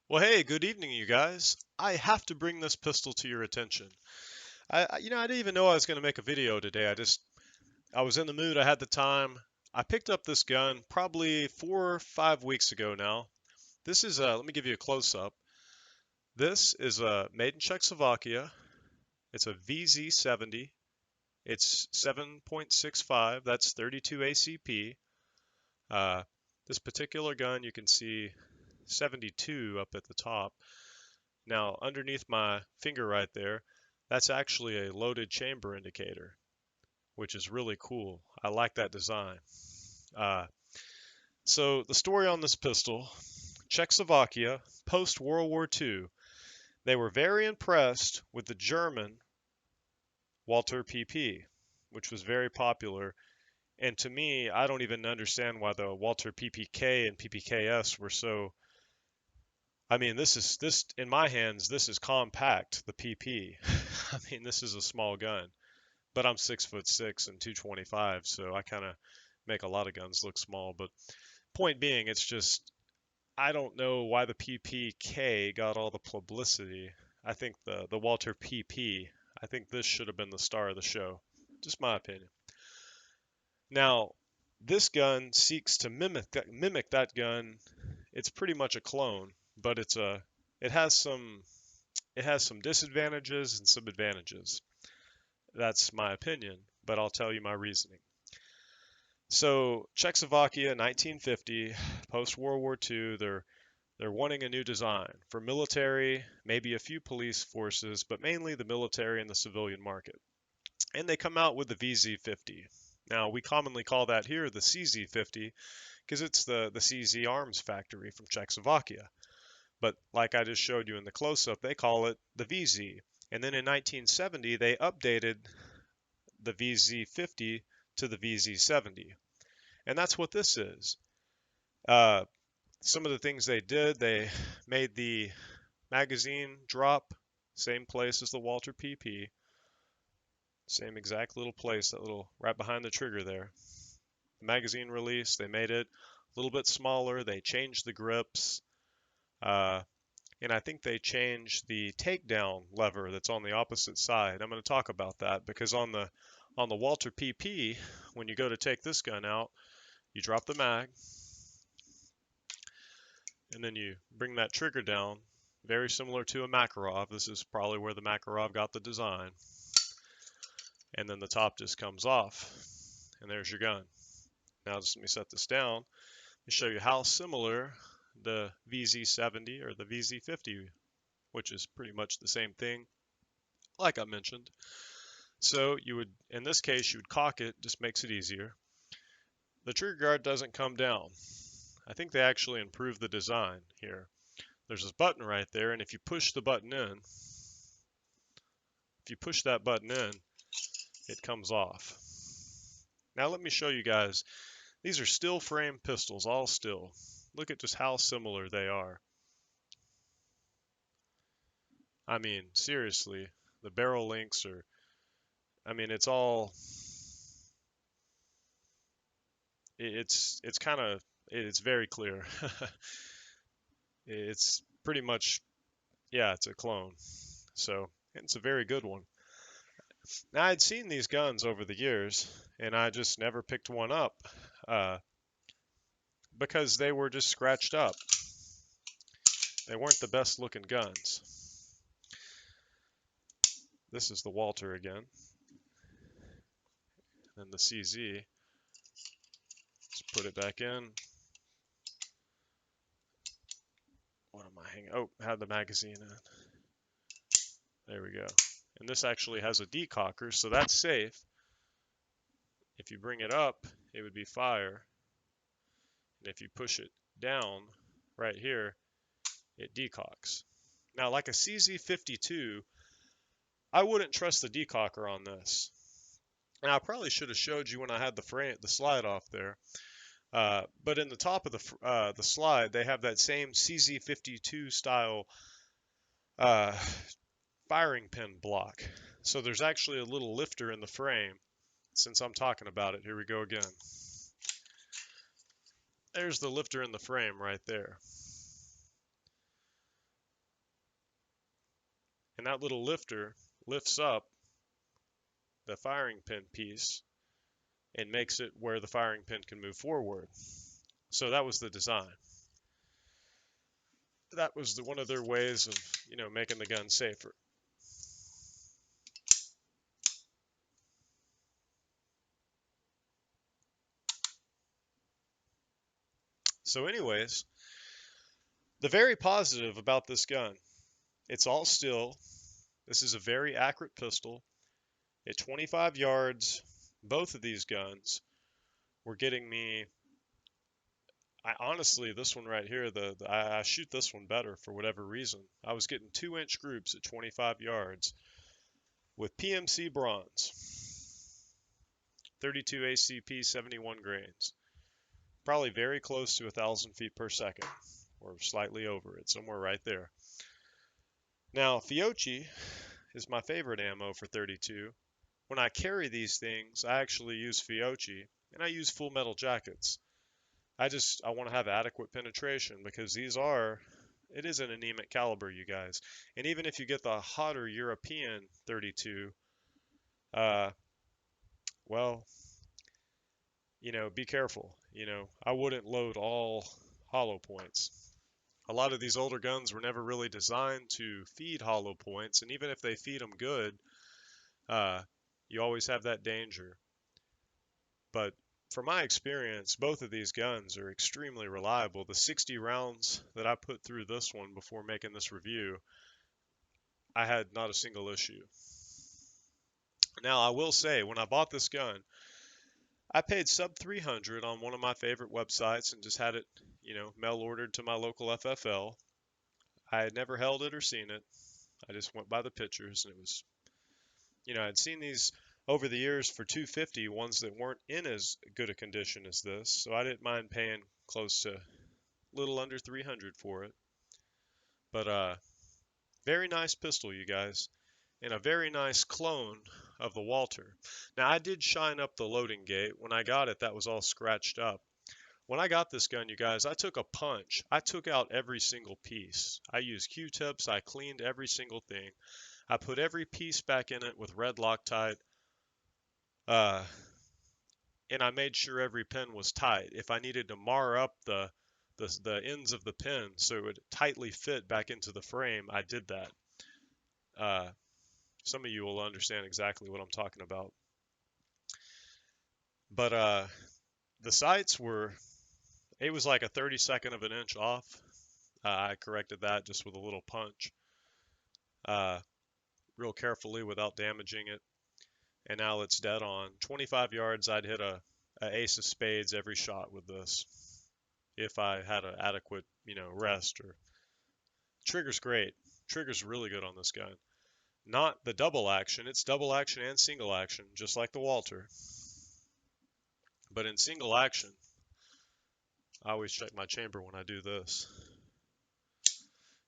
Well, hey, good evening, you guys. I have to bring this pistol to your attention. I didn't even know I was going to make a video today. I was in the mood. I had the time. I picked up this gun probably 4 or 5 weeks ago now. Let me give you a close up. This is made in Czechoslovakia. It's a VZ70. It's 7.65. That's 32 ACP. Uh, this particular gun, you can see 72 up at the top. Now, underneath my finger right there, that's actually a loaded chamber indicator, which is really cool. I like that design. Uh, so the story on this pistol, Czechoslovakia, post-World War II, they were very impressed with the German Walter PP, which was very popular. And to me, I don't even understand why the Walter PPK and PPKS were so. I mean, this in my hands. This is compact. The PP. I mean, this is a small gun. But I'm 6'6" and 225, so I kind of make a lot of guns look small. But point being, it's just I don't know why the PPK got all the publicity. I think the Walter PP. I think this should have been the star of the show. Just my opinion. Now, this gun seeks to mimic that gun. It's pretty much a clone, but it has some it has some disadvantages and some advantages. That's my opinion, but I'll tell you my reasoning. So Czechoslovakia, 1950, post World War II, they're wanting a new design for military, maybe a few police forces, but mainly the military and the civilian market. And they come out with the VZ50. Now we commonly call that here the CZ50 because it's the CZ arms factory from Czechoslovakia. But like I just showed you in the close-up, they call it the VZ. And then in 1970, they updated the VZ50 to the VZ70. And that's what this is. Uh, some of the things they did, they made the magazine drop, same place as the Walter PP, same exact little place, that little right behind the trigger there. The magazine release, they made it a little bit smaller. They changed the grips, uh, and I think they changed the takedown lever that's on the opposite side. I'm going to talk about that because on the Walter PP, when you go to take this gun out, you drop the mag, and then you bring that trigger down, very similar to a Makarov. This is probably where the Makarov got the design. And then the top just comes off, and there's your gun. Now just let me set this down and show you how similar the VZ70 or the VZ50, which is pretty much the same thing, like I mentioned. So you would, in this case, you would cock it, just makes it easier. The trigger guard doesn't come down. I think they actually improved the design here. There's this button right there, and if you push the button in, if you push that button in, it comes off. Now let me show you guys. These are steel frame pistols, all steel. Look at just how similar they are. I mean, seriously, the barrel links are, I mean, it's kind of, it's very clear. It's pretty much, yeah, it's a clone. So, it's a very good one. Now, I'd seen these guns over the years, and I just never picked one up uh, because they were just scratched up. They weren't the best looking guns. This is the Walter again, and the CZ. Let's put it back in. What am I hanging? Oh, had the magazine in. There we go. And this actually has a decocker, so that's safe. If you bring it up, it would be fire. And if you push it down right here, it decocks. Now, like a CZ52, I wouldn't trust the decocker on this. And I probably should have showed you when I had the slide off there. But in the top of the slide, they have that same CZ52 style firing pin block. So there's actually a little lifter in the frame. Since I'm talking about it, here we go again. There's the lifter in the frame right there. and that little lifter lifts up the firing pin piece and makes it where the firing pin can move forward. So that was the design. That was one of their ways of, making the gun safer. So anyways, the very positive about this gun, it's all steel. This is a very accurate pistol. At 25 yards, both of these guns were getting me, honestly, this one right here, I shoot this one better for whatever reason. I was getting 2-inch groups at 25 yards with PMC bronze, 32 ACP, 71 grains. Probably very close to 1,000 feet per second, or slightly over it, somewhere right there. Now, Fiocchi is my favorite ammo for 32. When I carry these things, I actually use Fiocchi, and I use full metal jackets. I want to have adequate penetration because it is an anemic caliber, you guys. And even if you get the hotter European 32, well, be careful. I wouldn't load all hollow points. A lot of these older guns were never really designed to feed hollow points, and even if they feed them good, you always have that danger. But from my experience, both of these guns are extremely reliable. The 60 rounds that I put through this one before making this review, I had not a single issue. Now, I will say, when I bought this gun, I paid sub 300 on one of my favorite websites and just had it, mail ordered to my local FFL. I had never held it or seen it. I just went by the pictures, and it was, I'd seen these over the years for $250, ones that weren't in as good a condition as this, so I didn't mind paying close to a little under 300 for it. But very nice pistol, you guys, and a very nice clone of the Walter. Now, I did shine up the loading gate. When I got it, that was all scratched up. When I got this gun, you guys, I took a punch. I took out every single piece. I used Q-tips. I cleaned every single thing. I put every piece back in it with red Loctite. And I made sure every pin was tight. If I needed to mar up the ends of the pin so it would tightly fit back into the frame, I did that. Some of you will understand exactly what I'm talking about. But the sights it was like a 32nd of an inch off. I corrected that just with a little punch, real carefully without damaging it. And now it's dead on. 25 yards, I'd hit a ace of spades every shot with this if I had an adequate, rest. Or trigger's great. Trigger's really good on this gun. Not the double action. It's double action and single action, just like the Walter. But in single action, I always check my chamber when I do this.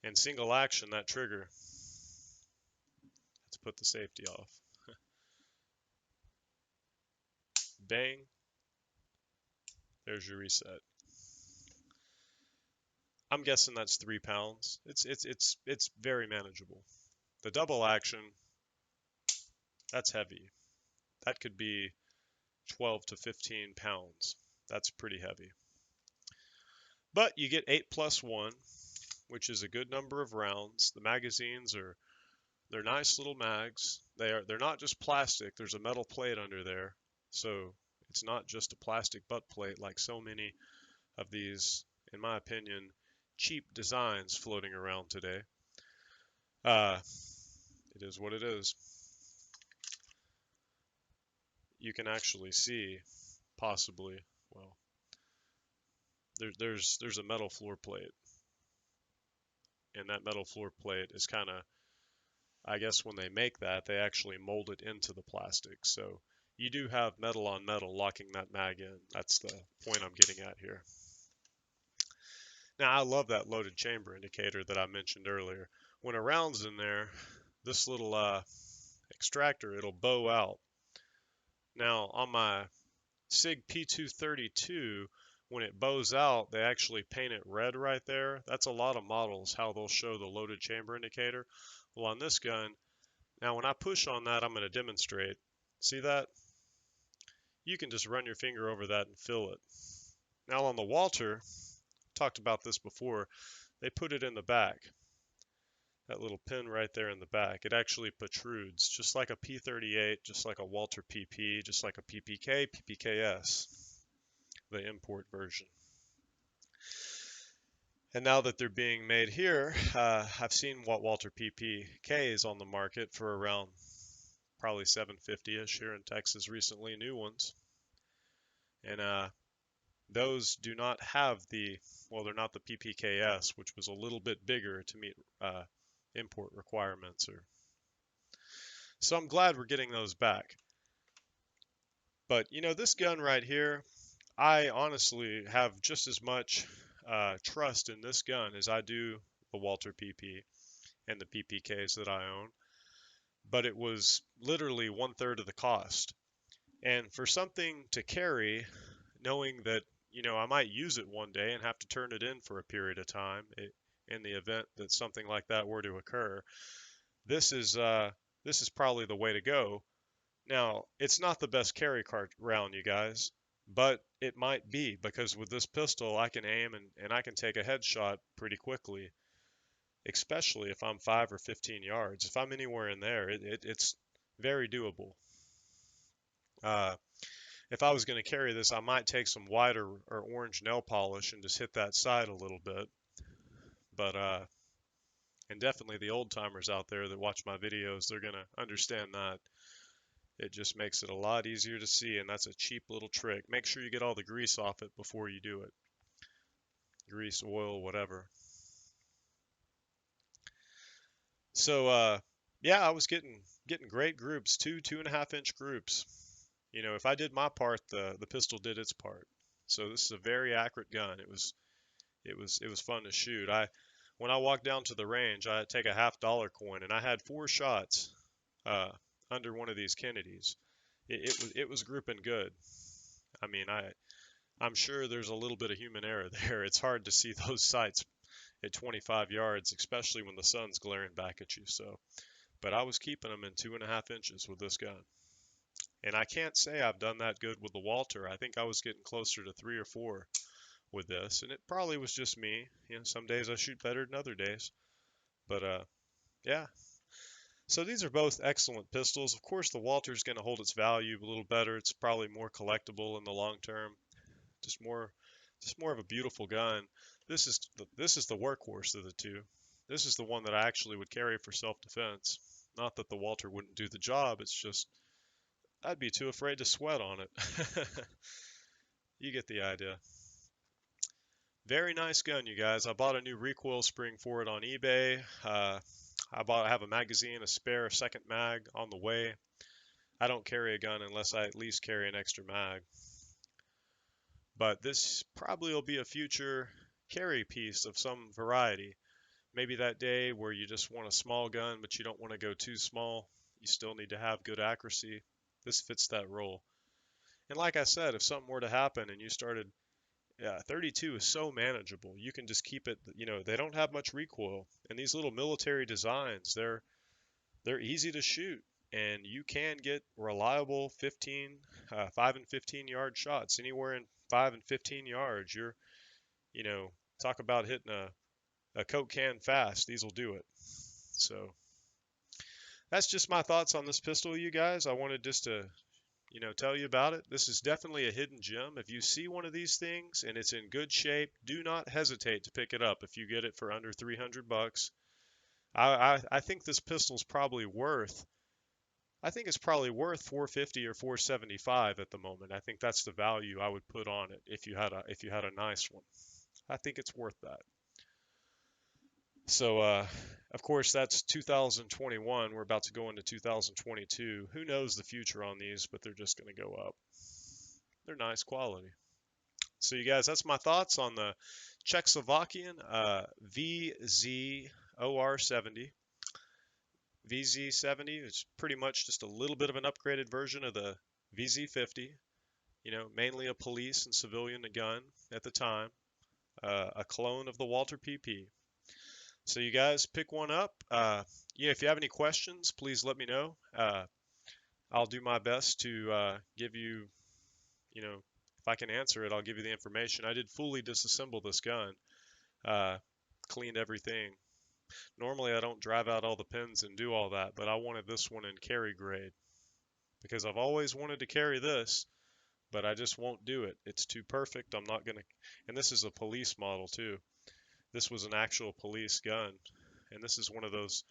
In single action, that trigger, let's put the safety off. Bang. There's your reset. I'm guessing that's 3 pounds. It's very manageable. The double action, that's heavy. That could be 12 to 15 pounds. That's pretty heavy. But you get 8 plus 1, which is a good number of rounds. The magazines they're nice little mags. They're not just plastic. There's a metal plate under there. So it's not just a plastic butt plate like so many of these, in my opinion, cheap designs floating around today. It is what it is. You can actually see, possibly, well, there's a metal floor plate, and that metal floor plate is kind of, I guess when they make that, they actually mold it into the plastic. So you do have metal on metal locking that mag in. That's the point I'm getting at here. Now, I love that loaded chamber indicator that I mentioned earlier. When a round's in there, this little extractor, it'll bow out. Now, on my SIG P232, when it bows out, they actually paint it red right there. That's a lot of models, how they'll show the loaded chamber indicator. Well, on this gun, now when I push on that, I'm going to demonstrate. See that? You can just run your finger over that and feel it. Now on the Walter, talked about this before, they put it in the back. That little pin right there in the back, it actually protrudes, just like a P38, just like a Walter PP, just like a PPK, PPKS, the import version. And now that they're being made here, I've seen what Walter PPK is on the market for around probably 750-ish here in Texas recently, new ones. And those do not have the, well, they're not the PPKS, which was a little bit bigger to meet import requirements. So I'm glad we're getting those back. But, you know, this gun right here, I honestly have just as much trust in this gun as I do the Walter PP and the PPKs that I own. But it was literally 1/3 of the cost. And for something to carry, knowing that, you know, I might use it one day and have to turn it in for a period of time in the event that something like that were to occur, this is probably the way to go. Now, it's not the best carry card round, you guys, but it might be, because with this pistol, I can aim and I can take a headshot pretty quickly, especially if I'm 5 or 15 yards. If I'm anywhere in there, it's very doable. If I was going to carry this, I might take some white or orange nail polish and just hit that side a little bit. But, and definitely the old timers out there that watch my videos, they're going to understand that. It just makes it a lot easier to see, and that's a cheap little trick. Make sure you get all the grease off it before you do it. Grease, oil, whatever. So, yeah, I was getting great groups, 2.5 inch groups. You know, if I did my part, the pistol did its part. So this is a very accurate gun. It was fun to shoot. When I walked down to the range, I take a $50 coin, and I had 4 shots under one of these Kennedys. It was grouping good. I mean, I'm sure there's a little bit of human error there. It's hard to see those sights at 25 yards, especially when the sun's glaring back at you. So, but I was keeping them in 2.5 inches with this gun. And I can't say I've done that good with the Walter. I think I was getting closer to 3 or 4 with this, and it probably was just me. You know, some days I shoot better than other days. But yeah. So these are both excellent pistols. Of course, the Walter's going to hold its value a little better. It's probably more collectible in the long term. Just more of a beautiful gun. This is the workhorse of the two. This is the one that I actually would carry for self-defense. Not that the Walter wouldn't do the job. It's just I'd be too afraid to sweat on it. You get the idea. Very nice gun, you guys. I bought a new recoil spring for it on eBay. I have a magazine, a spare, a second mag on the way. I don't carry a gun unless I at least carry an extra mag. But this probably will be a future carry piece of some variety. Maybe that day where you just want a small gun, but you don't want to go too small. You still need to have good accuracy. This fits that role. And like I said, if something were to happen and you started, yeah, 32 is so manageable. You can just keep it, you know, they don't have much recoil. And these little military designs, they're easy to shoot. And you can get reliable 5 and 15 yard shots. Anywhere in 5 and 15 yards, you know, talk about hitting a Coke can fast. These will do it. So that's just my thoughts on this pistol, you guys. I wanted just to, you know, tell you about it. This is definitely a hidden gem. If you see one of these things and it's in good shape, do not hesitate to pick it up if you get it for under 300 bucks. I think this pistol's probably worth, I think it's probably worth 450 or 475 at the moment. I think that's the value I would put on it if you had a nice one. I think it's worth that. So, of course, that's 2021. We're about to go into 2022. Who knows the future on these, but they're just going to go up. They're nice quality. So, you guys, that's my thoughts on the Czechoslovakian VZ70. VZ70 is pretty much just a little bit of an upgraded version of the VZ50. mainly a police and civilian gun at the time, a clone of the Walter PP. So you guys pick one up. Yeah, if you have any questions, please let me know. I'll do my best to give you, if I can answer it, I'll give you the information. I did fully disassemble this gun, cleaned everything. Normally I don't drive out all the pins and do all that, but I wanted this one in carry grade because I've always wanted to carry this, but I just won't do it. It's too perfect. I'm not gonna, and this is a police model too. This was an actual police gun, and this is one of those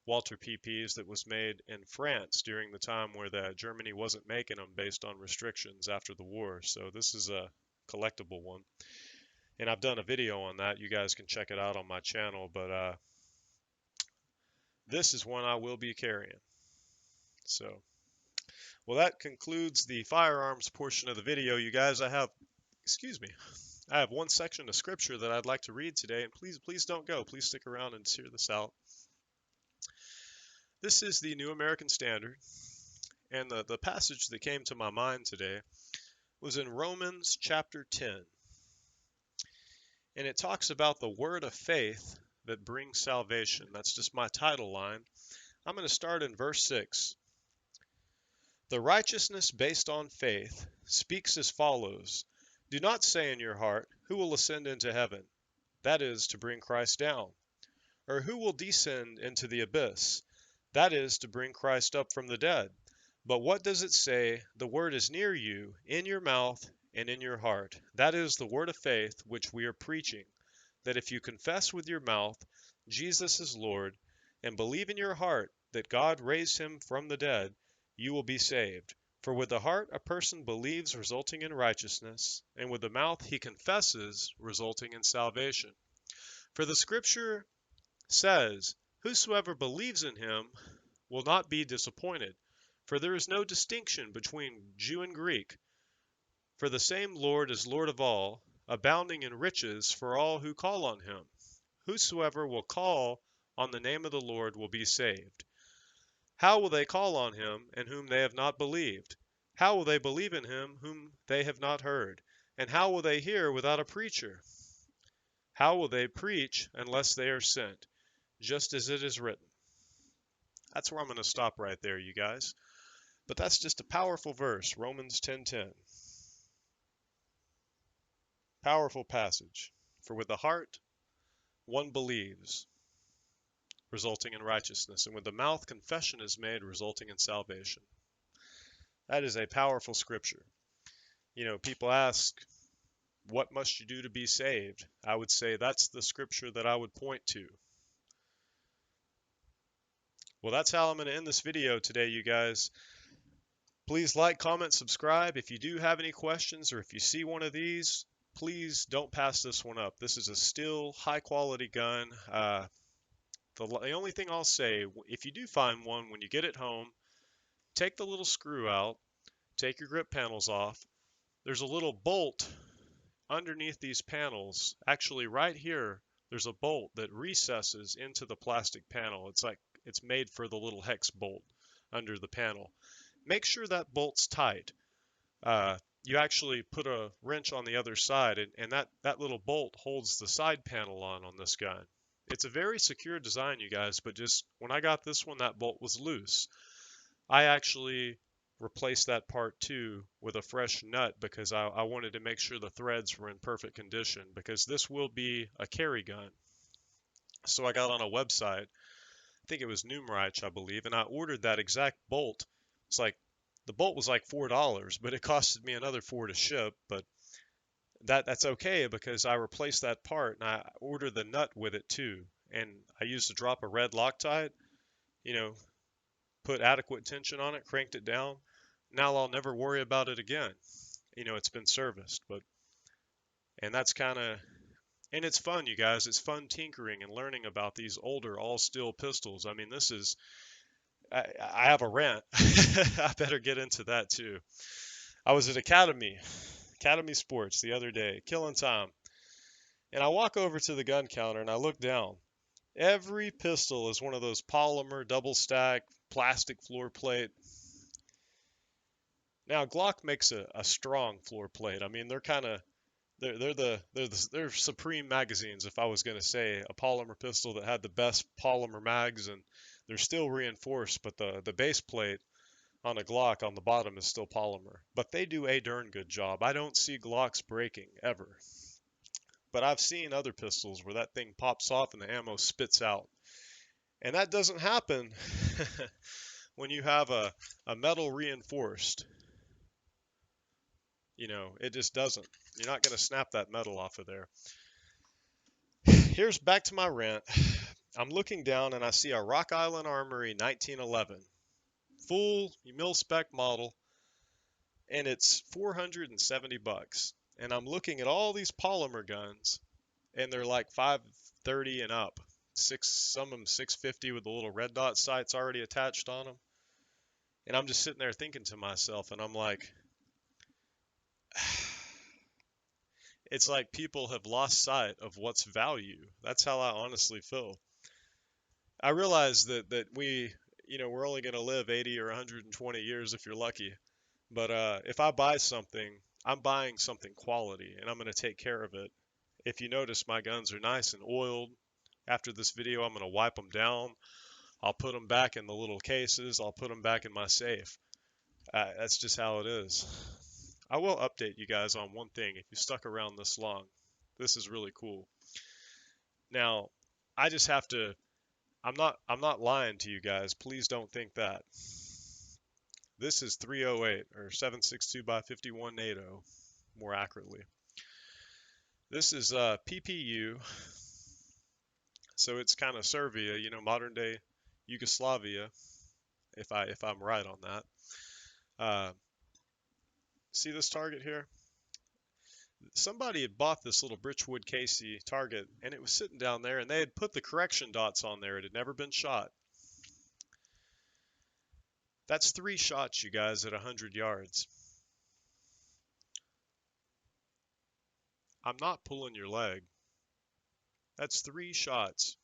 Walter PPs that was made in France during the time where Germany wasn't making them based on restrictions after the war. So this is a collectible one, and I've done a video on that. You guys can check it out on my channel, but this is one I will be carrying. So, well, that concludes the firearms portion of the video. You guys, I have one section of scripture that I'd like to read today, and please don't go. Please stick around and hear this out. This is the New American Standard, and the passage that came to my mind today was in Romans chapter 10. And it talks about the word of faith that brings salvation. That's just my title line. I'm going to start in verse 6. The righteousness based on faith speaks as follows. Do not say in your heart, who will ascend into heaven? That is, to bring Christ down. Or who will descend into the abyss? That is, to bring Christ up from the dead. But what does it say? The word is near you, in your mouth and in your heart. That is the word of faith which we are preaching. That if you confess with your mouth Jesus is Lord, and believe in your heart that God raised him from the dead, you will be saved. For with the heart a person believes, resulting in righteousness, and with the mouth he confesses, resulting in salvation. For the scripture says, whosoever believes in him will not be disappointed. For there is no distinction between Jew and Greek. For the same Lord is Lord of all, abounding in riches for all who call on him. Whosoever will call on the name of the Lord will be saved. How will they call on him in whom they have not believed? How will they believe in him whom they have not heard? And how will they hear without a preacher? How will they preach unless they are sent? Just as it is written. That's where I'm going to stop right there, you guys. But that's just a powerful verse, Romans 10:10. Powerful passage. For with the heart one believes, resulting in righteousness, and with the mouth confession is made, resulting in salvation. That is a powerful scripture. People ask, what must you do to be saved? I would say that's the scripture that I would point to. Well, that's how I'm going to end this video today, you guys. Please like, comment, subscribe. If you do have any questions or if you see one of these, please don't pass this one up. This is a still high-quality gun. The only thing I'll say, if you do find one, when you get it home, take the little screw out, take your grip panels off. There's a little bolt underneath these panels. Actually, right here, there's a bolt that recesses into the plastic panel. It's made for the little hex bolt under the panel. Make sure that bolt's tight. You actually put a wrench on the other side, and that little bolt holds the side panel on this gun. It's a very secure design, you guys, but just when I got this one, that bolt was loose. I actually replaced that part too with a fresh nut because I wanted to make sure the threads were in perfect condition, because this will be a carry gun. So I got on a website, I think it was Numreich, I believe, and I ordered that exact bolt. The bolt was like $4, but it costed me another $4 to ship, but that's okay because I replaced that part and I ordered the nut with it too. And I used a drop of red Loctite, put adequate tension on it, cranked it down. Now I'll never worry about it again. It's been serviced, and that's and it's fun, you guys. It's fun tinkering and learning about these older all steel pistols. I mean, I have a rant. I better get into that too. I was at Academy Sports the other day, killing time. And I walk over to the gun counter and I look down. Every pistol is one of those polymer double stack plastic floor plate. Now Glock makes a strong floor plate. I mean, they're kind of they're supreme magazines. If I was going to say a polymer pistol that had the best polymer mags, and they're still reinforced, but the base plate on a Glock on the bottom is still polymer. But they do a darn good job. I don't see Glocks breaking ever. But I've seen other pistols where that thing pops off and the ammo spits out. And that doesn't happen when you have a metal reinforced. You know, it just doesn't. You're not going to snap that metal off of there. Here's back to my rant. I'm looking down and I see a Rock Island Armory 1911. Full mil-spec model. And it's 470 bucks. And I'm looking at all these polymer guns, and they're like 530 and up. Some of them 650 with the little red dot sights already attached on them. And I'm just sitting there thinking to myself, and I'm like, it's like people have lost sight of what's value. That's how I honestly feel. I realize that we, we're only going to live 80 or 120 years if you're lucky. But if I buy something, I'm buying something quality, and I'm going to take care of it. If you notice, my guns are nice and oiled. After this video, I'm going to wipe them down. I'll put them back in the little cases. I'll put them back in my safe. That's just how it is. I will update you guys on one thing if you stuck around this long. This is really cool. Now, I just have to, I'm not lying to you guys. Please don't think that. This is 308 or 762 by 51 NATO, more accurately. This is PPU, so it's kind of Serbia, modern day Yugoslavia, if I'm right on that. See this target here? Somebody had bought this little Birchwood Casey target, and it was sitting down there, and they had put the correction dots on there. It had never been shot. That's 3 shots, you guys, at 100 yards. I'm not pulling your leg. That's 3 shots.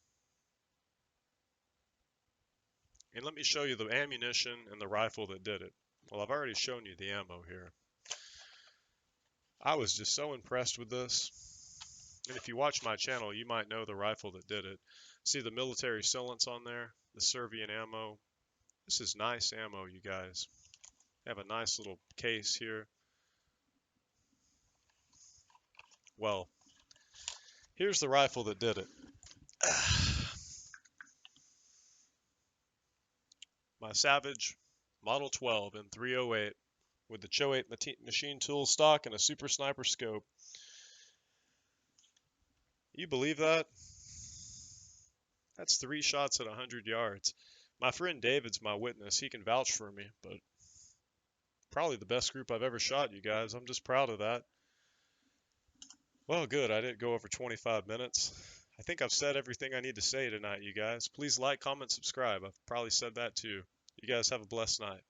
And let me show you the ammunition and the rifle that did it. Well, I've already shown you the ammo here. I was just so impressed with this. And if you watch my channel, you might know the rifle that did it. See the military sealants on there? The Serbian ammo. This is nice ammo, you guys. I have a nice little case here. Well, here's the rifle that did it. My Savage Model 12 in 308 with the Cho 8 machine tool stock and a Super Sniper scope. You believe that? That's 3 shots at 100 yards. My friend David's my witness. He can vouch for me, but probably the best group I've ever shot, you guys. I'm just proud of that. Well, good. I didn't go over 25 minutes. I think I've said everything I need to say tonight, you guys. Please like, comment, subscribe. I've probably said that too. You guys have a blessed night.